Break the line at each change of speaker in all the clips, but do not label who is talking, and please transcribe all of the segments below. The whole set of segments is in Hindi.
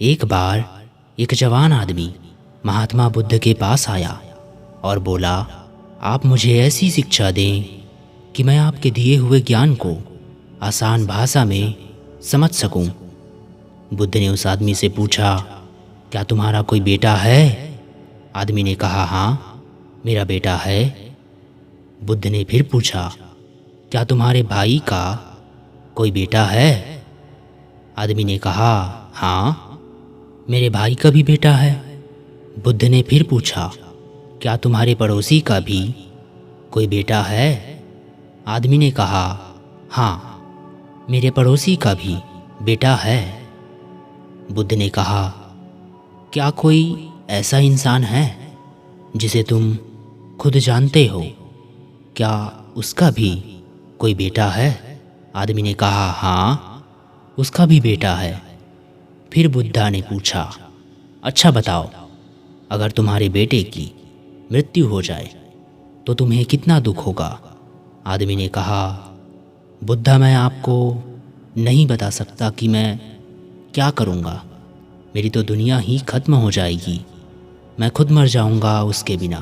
एक बार एक जवान आदमी महात्मा बुद्ध के पास आया और बोला, आप मुझे ऐसी शिक्षा दें कि मैं आपके दिए हुए ज्ञान को आसान भाषा में समझ सकूं। बुद्ध ने उस आदमी से पूछा, क्या तुम्हारा कोई बेटा है? आदमी ने कहा, हाँ, मेरा बेटा है। बुद्ध ने फिर पूछा, क्या तुम्हारे भाई का कोई बेटा है? आदमी ने कहा, हाँ, मेरे भाई का भी बेटा है। बुद्ध ने फिर पूछा, क्या तुम्हारे पड़ोसी का भी कोई बेटा है? आदमी ने कहा, हाँ, मेरे पड़ोसी का भी बेटा है। बुद्ध ने कहा, क्या कोई ऐसा इंसान है जिसे तुम खुद जानते हो? क्या उसका भी कोई बेटा है? आदमी ने कहा, हाँ, उसका भी बेटा है। फिर बुद्धा ने पूछा, अच्छा बताओ, अगर तुम्हारे बेटे की मृत्यु हो जाए तो तुम्हें कितना दुख होगा? आदमी ने कहा, बुद्धा, मैं आपको नहीं बता सकता कि मैं क्या करूँगा। मेरी तो दुनिया ही खत्म हो जाएगी। मैं खुद मर जाऊँगा उसके बिना।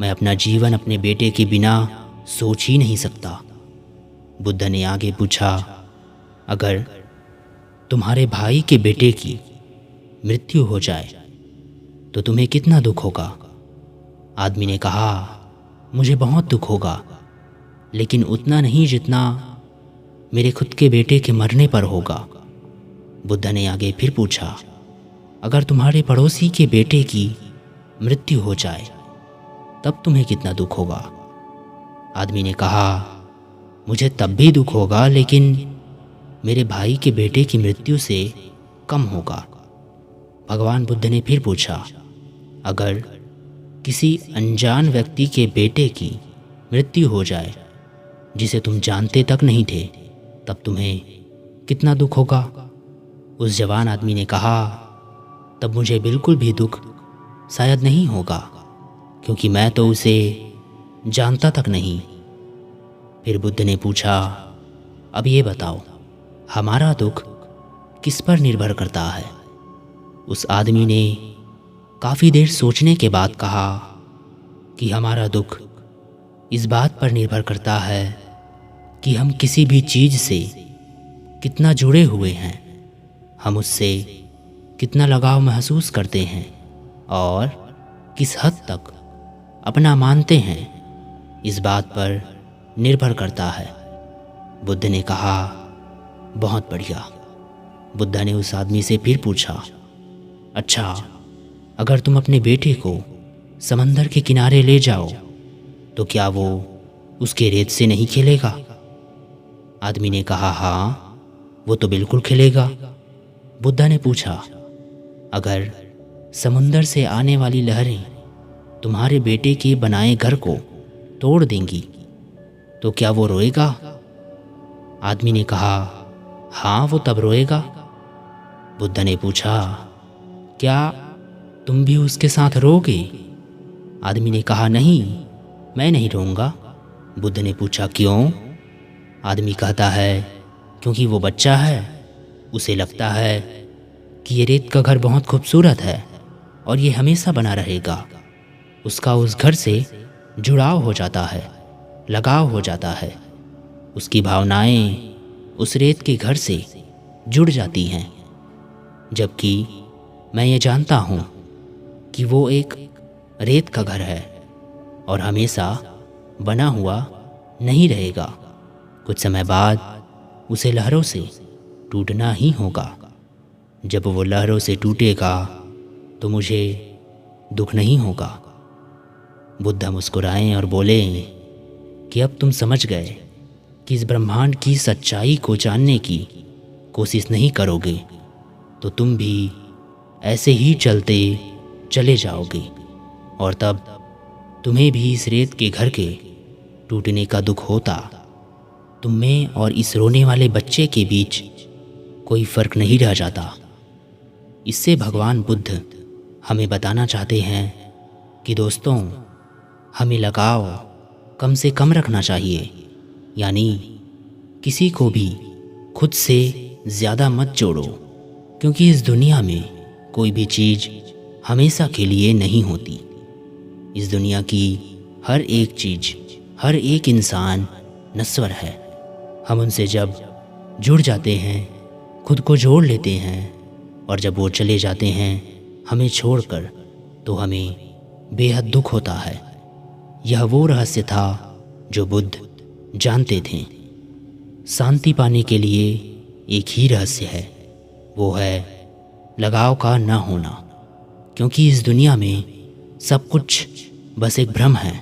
मैं अपना जीवन अपने बेटे के बिना सोच ही नहीं सकता। बुद्ध ने आगे पूछा, अगर तुम्हारे भाई के बेटे की मृत्यु हो जाए तो तुम्हें कितना दुख होगा? आदमी ने कहा, मुझे बहुत दुख होगा, लेकिन उतना नहीं जितना मेरे खुद के बेटे के मरने पर होगा। बुद्ध ने आगे फिर पूछा, अगर तुम्हारे पड़ोसी के बेटे की मृत्यु हो जाए तब तुम्हें कितना दुख होगा? आदमी ने कहा, मुझे तब भी दुख होगा, लेकिन मेरे भाई के बेटे की मृत्यु से कम होगा। भगवान बुद्ध ने फिर पूछा, अगर किसी अनजान व्यक्ति के बेटे की मृत्यु हो जाए जिसे तुम जानते तक नहीं थे, तब तुम्हें कितना दुख होगा? उस जवान आदमी ने कहा, तब मुझे बिल्कुल भी दुख शायद नहीं होगा, क्योंकि मैं तो उसे जानता तक नहीं। फिर बुद्ध ने पूछा, अब ये बताओ, हमारा दुख किस पर निर्भर करता है? उस आदमी ने काफ़ी देर सोचने के बाद कहा कि हमारा दुख इस बात पर निर्भर करता है कि हम किसी भी चीज़ से कितना जुड़े हुए हैं, हम उससे कितना लगाव महसूस करते हैं और किस हद तक अपना मानते हैं, इस बात पर निर्भर करता है। बुद्ध ने कहा, बहुत बढ़िया। बुद्ध ने उस आदमी से फिर पूछा, अच्छा, अगर तुम अपने बेटे को समंदर के किनारे ले जाओ तो क्या वो उसके रेत से नहीं खेलेगा? आदमी ने कहा, हाँ, वो तो बिल्कुल खेलेगा। बुद्ध ने पूछा, अगर समुंदर से आने वाली लहरें तुम्हारे बेटे के बनाए घर को तोड़ देंगी तो क्या वो रोएगा? आदमी ने कहा, हाँ, वो तब रोएगा। बुद्ध ने पूछा, क्या तुम भी उसके साथ रोओगे? आदमी ने कहा, नहीं, मैं नहीं रोऊंगा। बुद्ध ने पूछा, क्यों? आदमी कहता है, क्योंकि वो बच्चा है, उसे लगता है कि ये रेत का घर बहुत खूबसूरत है और ये हमेशा बना रहेगा। उसका उस घर से जुड़ाव हो जाता है, लगाव हो जाता है। उसकी भावनाएं उस रेत के घर से जुड़ जाती हैं, जबकि मैं ये जानता हूँ कि वो एक रेत का घर है और हमेशा बना हुआ नहीं रहेगा। कुछ समय बाद उसे लहरों से टूटना ही होगा। जब वो लहरों से टूटेगा तो मुझे दुख नहीं होगा। बुद्ध मुस्कुराए और बोले कि अब तुम समझ गए कि इस ब्रह्मांड की सच्चाई को जानने की कोशिश नहीं करोगे तो तुम भी ऐसे ही चलते चले जाओगे और तब तुम्हें भी इस रेत के घर के टूटने का दुख होता। तुम में और इस रोने वाले बच्चे के बीच कोई फर्क नहीं रह जाता। इससे भगवान बुद्ध हमें बताना चाहते हैं कि दोस्तों, हमें लगाव कम से कम रखना चाहिए, यानी किसी को भी खुद से ज़्यादा मत जोड़ो, क्योंकि इस दुनिया में कोई भी चीज़ हमेशा के लिए नहीं होती। इस दुनिया की हर एक चीज़, हर एक इंसान नश्वर है। हम उनसे जब जुड़ जाते हैं, खुद को जोड़ लेते हैं, और जब वो चले जाते हैं हमें छोड़कर, तो हमें बेहद दुख होता है। यह वो रहस्य था जो बुद्ध जानते थे। शांति पाने के लिए एक ही रहस्य है, वो है लगाव का न होना। क्योंकि इस दुनिया में सब कुछ बस एक भ्रम है,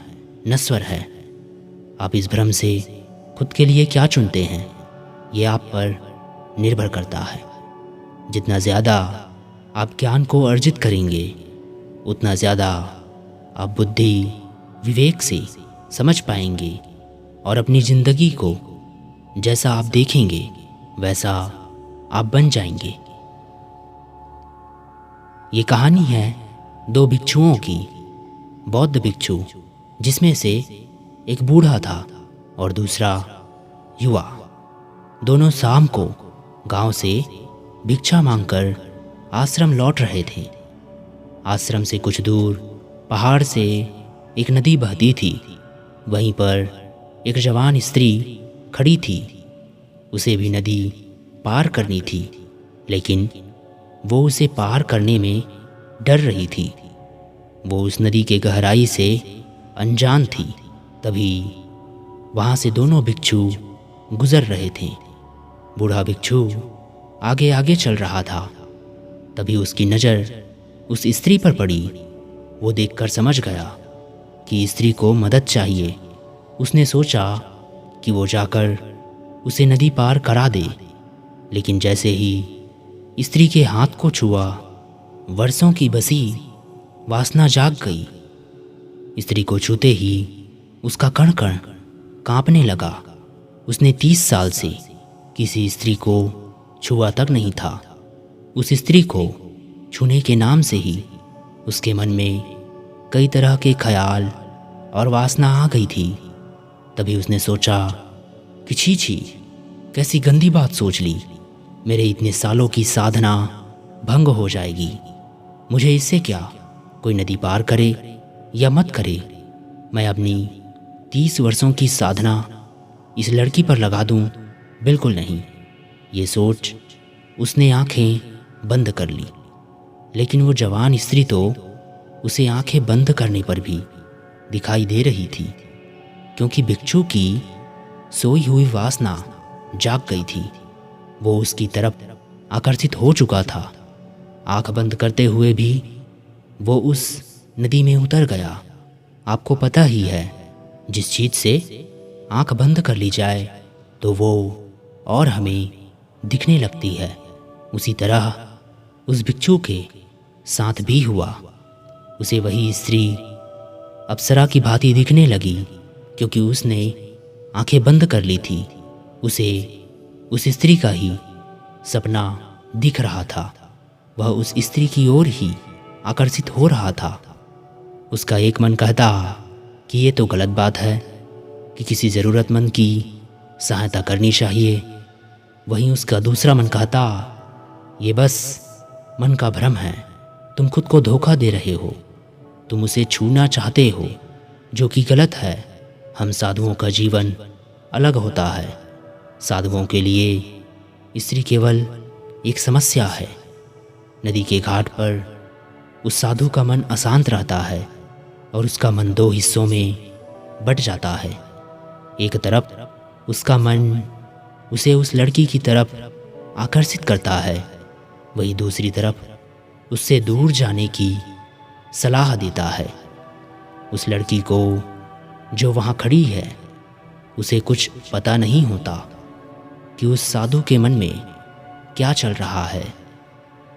नश्वर है। आप इस भ्रम से खुद के लिए क्या चुनते हैं, ये आप पर निर्भर करता है। जितना ज़्यादा आप ज्ञान को अर्जित करेंगे, उतना ज़्यादा आप बुद्धि विवेक से समझ पाएंगे, और अपनी ज़िंदगी को जैसा आप देखेंगे वैसा आप बन जाएंगे। ये कहानी है दो भिक्षुओं की। बौद्ध भिक्षु, जिसमें से एक बूढ़ा था और दूसरा युवा, दोनों शाम को गांव से भिक्षा मांगकर आश्रम लौट रहे थे। आश्रम से कुछ दूर पहाड़ से एक नदी बहती थी। वहीं पर एक जवान स्त्री खड़ी थी। उसे भी नदी पार करनी थी, लेकिन वो उसे पार करने में डर रही थी। वो उस नदी के गहराई से अनजान थी। तभी वहाँ से दोनों भिक्षु गुजर रहे थे। बूढ़ा भिक्षु आगे आगे चल रहा था। तभी उसकी नज़र उस स्त्री पर पड़ी। वो देखकर समझ गया कि स्त्री को मदद चाहिए। उसने सोचा कि वो जाकर उसे नदी पार करा दे, लेकिन जैसे ही स्त्री के हाथ को छुआ, वर्षों की बसी वासना जाग गई। स्त्री को छूते ही उसका कण कण कांपने लगा। उसने 30 साल से किसी स्त्री को छुआ तक नहीं था। उस स्त्री को छूने के नाम से ही उसके मन में कई तरह के ख्याल और वासना आ गई थी। तभी उसने सोचा कि छी छी, कैसी गंदी बात सोच ली। मेरे इतने सालों की साधना भंग हो जाएगी। मुझे इससे क्या, कोई नदी पार करे या मत करे, मैं अपनी 30 वर्षों की साधना इस लड़की पर लगा दूं? बिल्कुल नहीं। ये सोच उसने आंखें बंद कर ली। लेकिन वो जवान स्त्री तो उसे आंखें बंद करने पर भी दिखाई दे रही थी, क्योंकि भिक्षु की सोई हुई वासना जाग गई थी। वो उसकी तरफ आकर्षित हो चुका था। आंख बंद करते हुए भी वो उस नदी में उतर गया। आपको पता ही है, जिस चीज़ से आंख बंद कर ली जाए तो वो और हमें दिखने लगती है, उसी तरह उस भिक्षु के साथ भी हुआ। उसे वही स्त्री अप्सरा की भांति दिखने लगी, क्योंकि उसने आंखें बंद कर ली थी। उसे उस स्त्री का ही सपना दिख रहा था। वह उस स्त्री की ओर ही आकर्षित हो रहा था। उसका एक मन कहता कि ये तो गलत बात है कि किसी ज़रूरतमंद की सहायता करनी चाहिए। वहीं उसका दूसरा मन कहता, ये बस मन का भ्रम है, तुम खुद को धोखा दे रहे हो, तुम उसे छूना चाहते हो, जो कि गलत है। हम साधुओं का जीवन अलग होता है। साधुओं के लिए स्त्री केवल एक समस्या है। नदी के घाट पर उस साधु का मन अशांत रहता है और उसका मन 2 हिस्सों में बट जाता है। एक तरफ उसका मन उसे उस लड़की की तरफ आकर्षित करता है, वहीं दूसरी तरफ उससे दूर जाने की सलाह देता है। उस लड़की को जो वहाँ खड़ी है, उसे कुछ पता नहीं होता कि उस साधु के मन में क्या चल रहा है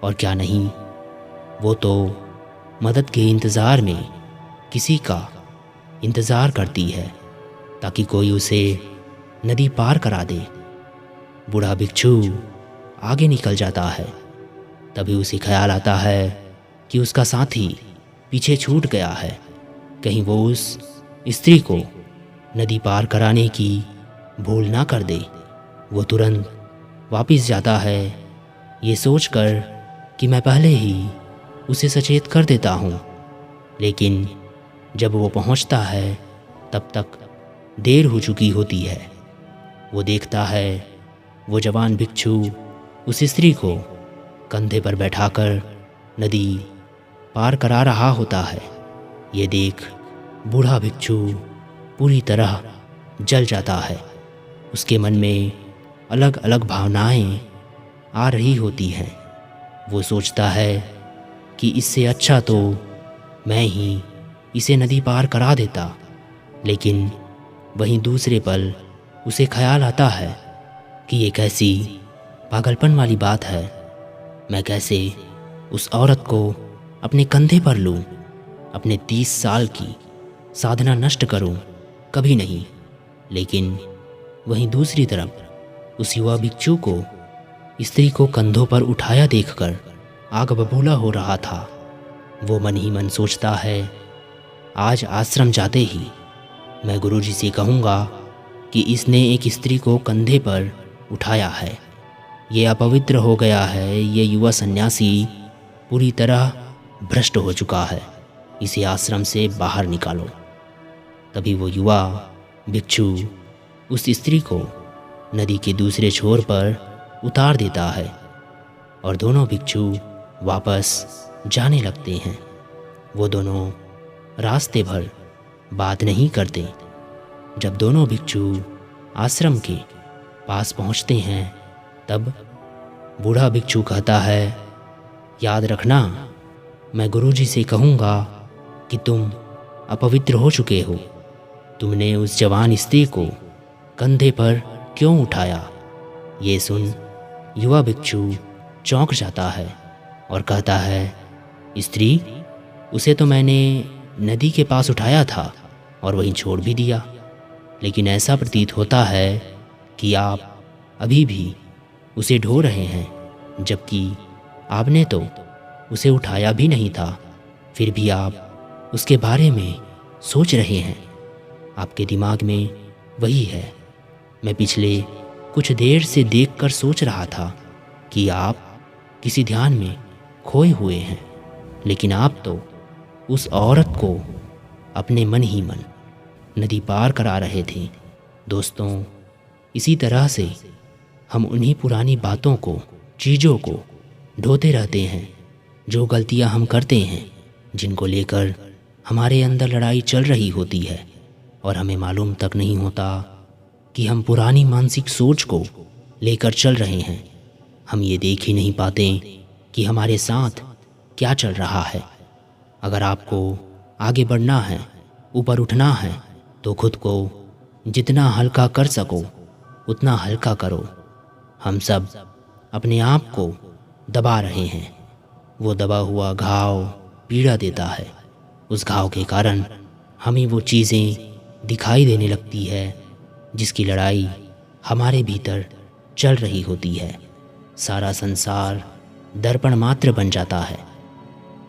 और क्या नहीं। वो तो मदद के इंतज़ार में किसी का इंतज़ार करती है, ताकि कोई उसे नदी पार करा दे। बूढ़ा भिक्षु आगे निकल जाता है। तभी उसे ख्याल आता है कि उसका साथी पीछे छूट गया है। कहीं वो उस स्त्री को नदी पार कराने की भूल ना कर दे। वो तुरंत वापस जाता है, ये सोचकर कि मैं पहले ही उसे सचेत कर देता हूँ, लेकिन जब वो पहुँचता है तब तक देर हो चुकी होती है। वो देखता है वो जवान भिक्षु उस स्त्री को कंधे पर बैठाकर नदी पार करा रहा होता है। ये देख बूढ़ा भिक्षु पूरी तरह जल जाता है। उसके मन में अलग अलग भावनाएं आ रही होती हैं। वो सोचता है कि इससे अच्छा तो मैं ही इसे नदी पार करा देता, लेकिन वहीं दूसरे पल उसे ख्याल आता है कि ये कैसी पागलपन वाली बात है। मैं कैसे उस औरत को अपने कंधे पर लूं, अपने 30 साल की साधना नष्ट करूं? कभी नहीं। लेकिन वहीं दूसरी तरफ उस युवा भिक्षु को स्त्री को कंधों पर उठाया देखकर आग बबूला हो रहा था। वो मन ही मन सोचता है, आज आश्रम जाते ही मैं गुरुजी से कहूँगा कि इसने एक स्त्री को कंधे पर उठाया है, ये अपवित्र हो गया है, ये युवा सन्यासी पूरी तरह भ्रष्ट हो चुका है, इसे आश्रम से बाहर निकालो। तभी वो युवा भिक्षु उस स्त्री को नदी के दूसरे छोर पर उतार देता है और दोनों भिक्षु वापस जाने लगते हैं। वो दोनों रास्ते भर बात नहीं करते। जब दोनों भिक्षु आश्रम के पास पहुंचते हैं तब बूढ़ा भिक्षु कहता है, याद रखना, मैं गुरुजी से कहूँगा कि तुम अपवित्र हो चुके हो। तुमने उस जवान स्त्री को कंधे पर क्यों उठाया? ये सुन युवा भिक्षु चौंक जाता है और कहता है, स्त्री, उसे तो मैंने नदी के पास उठाया था और वहीं छोड़ भी दिया, लेकिन ऐसा प्रतीत होता है कि आप अभी भी उसे ढो रहे हैं, जबकि आपने तो उसे उठाया भी नहीं था। फिर भी आप उसके बारे में सोच रहे हैं। आपके दिमाग में वही है। मैं पिछले कुछ देर से देखकर सोच रहा था कि आप किसी ध्यान में खोए हुए हैं, लेकिन आप तो उस औरत को अपने मन ही मन नदी पार करा रहे थे। दोस्तों, इसी तरह से हम उन्हीं पुरानी बातों को, चीज़ों को ढोते रहते हैं, जो गलतियां हम करते हैं, जिनको लेकर हमारे अंदर लड़ाई चल रही होती है और हमें मालूम तक नहीं होता कि हम पुरानी मानसिक सोच को लेकर चल रहे हैं। हम ये देख ही नहीं पाते कि हमारे साथ क्या चल रहा है। अगर आपको आगे बढ़ना है, ऊपर उठना है, तो खुद को जितना हल्का कर सको उतना हल्का करो। हम सब अपने आप को दबा रहे हैं। वो दबा हुआ घाव पीड़ा देता है। उस घाव के कारण हमें वो चीज़ें दिखाई देने लगती है जिसकी लड़ाई हमारे भीतर चल रही होती है। सारा संसार दर्पण मात्र बन जाता है।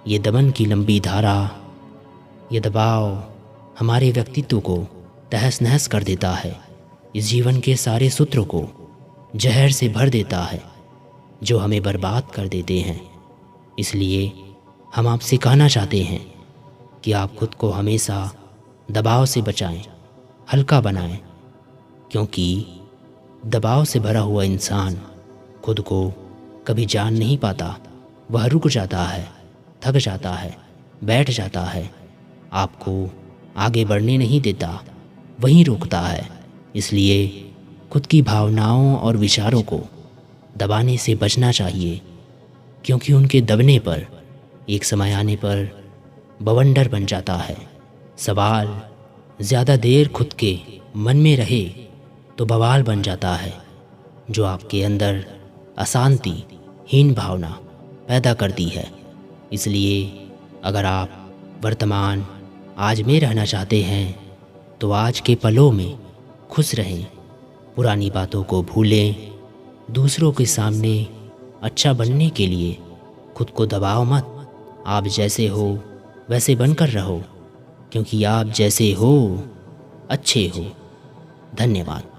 ये दमन की लंबी धारा, ये दबाव हमारे व्यक्तित्व को तहस नहस कर देता है। इस जीवन के सारे सूत्रों को जहर से भर देता है, जो हमें बर्बाद कर देते हैं। इसलिए हम आपसे कहना चाहते हैं कि आप खुद को हमेशा दबाव से बचाएं, हल्का बनाएं, क्योंकि दबाव से भरा हुआ इंसान खुद को कभी जान नहीं पाता। वह रुक जाता है, थक जाता है, बैठ जाता है, आपको आगे बढ़ने नहीं देता, वहीं रोकता है। इसलिए खुद की भावनाओं और विचारों को दबाने से बचना चाहिए, क्योंकि उनके दबने पर एक समय आने पर बवंडर बन जाता है। सवाल ज़्यादा देर खुद के मन में रहे तो बवाल बन जाता है, जो आपके अंदर अशांति, हीन भावना पैदा करती है। इसलिए अगर आप वर्तमान आज में रहना चाहते हैं तो आज के पलों में खुश रहें, पुरानी बातों को भूलें, दूसरों के सामने अच्छा बनने के लिए खुद को दबाओ मत। आप जैसे हो वैसे बनकर रहो, क्योंकि आप जैसे हो अच्छे हो। धन्यवाद।